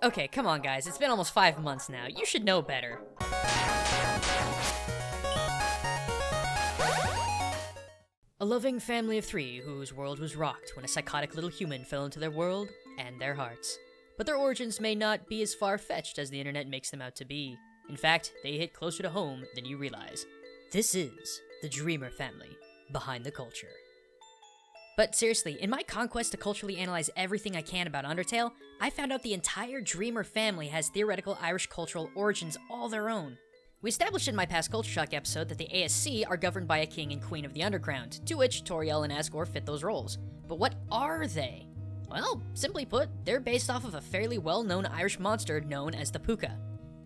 Okay, come on guys, it's been almost 5 months now. You should know better. A loving family of 3 whose world was rocked when a psychotic little human fell into their world and their hearts. But their origins may not be as far-fetched as the internet makes them out to be. In fact, they hit closer to home than you realize. This is the Dreemurr family, behind the culture. But seriously, in my conquest to culturally analyze everything I can about Undertale, I found out the entire Dreemurr family has theoretical Irish cultural origins all their own. We established in my past Culture Shock episode that the ASC are governed by a king and queen of the underground, to which Toriel and Asgore fit those roles. But what are they? Well, simply put, they're based off of a fairly well-known Irish monster known as the Puka.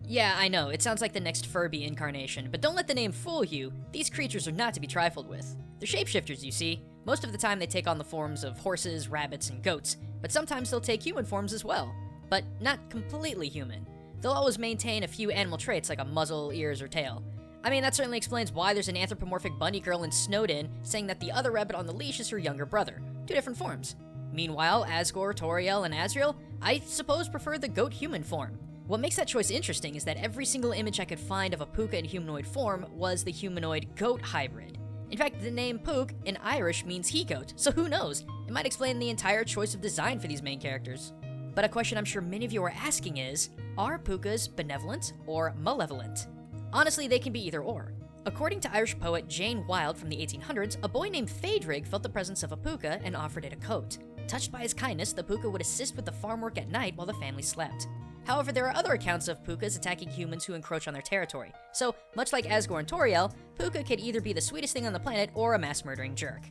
Yeah, I know, it sounds like the next Furby incarnation, but don't let the name fool you. These creatures are not to be trifled with. They're shapeshifters, you see. Most of the time they take on the forms of horses, rabbits, and goats, but sometimes they'll take human forms as well. But not completely human. They'll always maintain a few animal traits like a muzzle, ears, or tail. I mean, that certainly explains why there's an anthropomorphic bunny girl in Snowdin saying that the other rabbit on the leash is her younger brother. 2 different forms. Meanwhile, Asgore, Toriel, and Azriel, I suppose prefer the goat-human form. What makes that choice interesting is that every single image I could find of a puka in humanoid form was the humanoid-goat hybrid. In fact, the name Pook in Irish means he-goat, so who knows? It might explain the entire choice of design for these main characters. But a question I'm sure many of you are asking is, are pukas benevolent or malevolent? Honestly, they can be either or. According to Irish poet Jane Wilde from the 1800s, a boy named Phaedrig felt the presence of a puka and offered it a coat. Touched by his kindness, the puka would assist with the farm work at night while the family slept. However, there are other accounts of pukas attacking humans who encroach on their territory. So, much like Asgore and Toriel, puka could either be the sweetest thing on the planet or a mass-murdering jerk.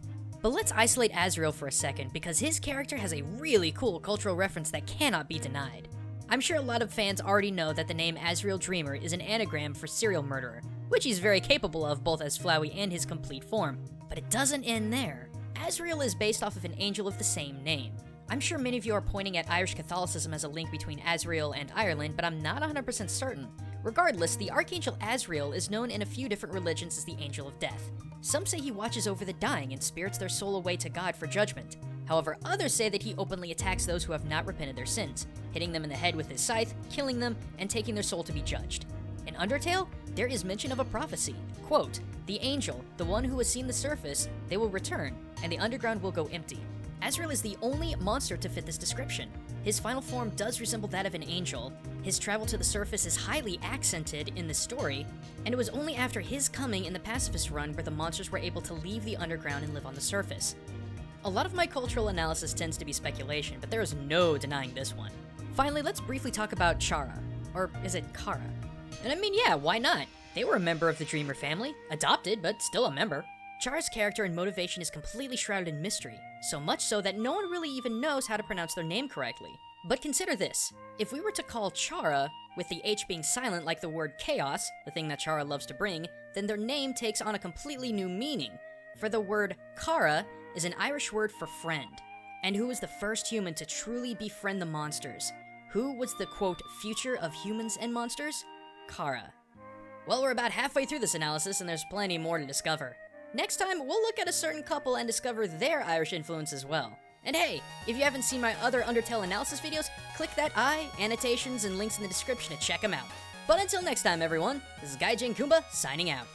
But let's isolate Azriel for a second, because his character has a really cool cultural reference that cannot be denied. I'm sure a lot of fans already know that the name Asriel Dreemurr is an anagram for serial murderer, which he's very capable of both as Flowey and his complete form. But it doesn't end there. Asriel is based off of an angel of the same name. I'm sure many of you are pointing at Irish Catholicism as a link between Asriel and Ireland, but I'm not 100% certain. Regardless, the Archangel Azriel is known in a few different religions as the Angel of Death. Some say he watches over the dying and spirits their soul away to God for judgment. However, others say that he openly attacks those who have not repented their sins, hitting them in the head with his scythe, killing them, and taking their soul to be judged. In Undertale, there is mention of a prophecy. Quote, "The angel, the one who has seen the surface, they will return, and the underground will go empty." Azriel is the only monster to fit this description. His final form does resemble that of an angel, his travel to the surface is highly accented in the story, and it was only after his coming in the pacifist run where the monsters were able to leave the underground and live on the surface. A lot of my cultural analysis tends to be speculation, but there is no denying this one. Finally, let's briefly talk about Chara. Or is it Chara? And I mean, yeah, why not? They were a member of the Dreemurr family, adopted, but still a member. Chara's character and motivation is completely shrouded in mystery, so much so that no one really even knows how to pronounce their name correctly. But consider this, if we were to call Chara, with the H being silent like the word chaos, the thing that Chara loves to bring, then their name takes on a completely new meaning. For the word Chara is an Irish word for friend. And who was the first human to truly befriend the monsters? Who was the, quote, future of humans and monsters? Chara. Well, we're about halfway through this analysis and there's plenty more to discover. Next time, we'll look at a certain couple and discover their Irish influence as well. And hey, if you haven't seen my other Undertale analysis videos, click that I, annotations, and links in the description to check them out. But until next time, everyone, this is Gaijin Goombah signing out.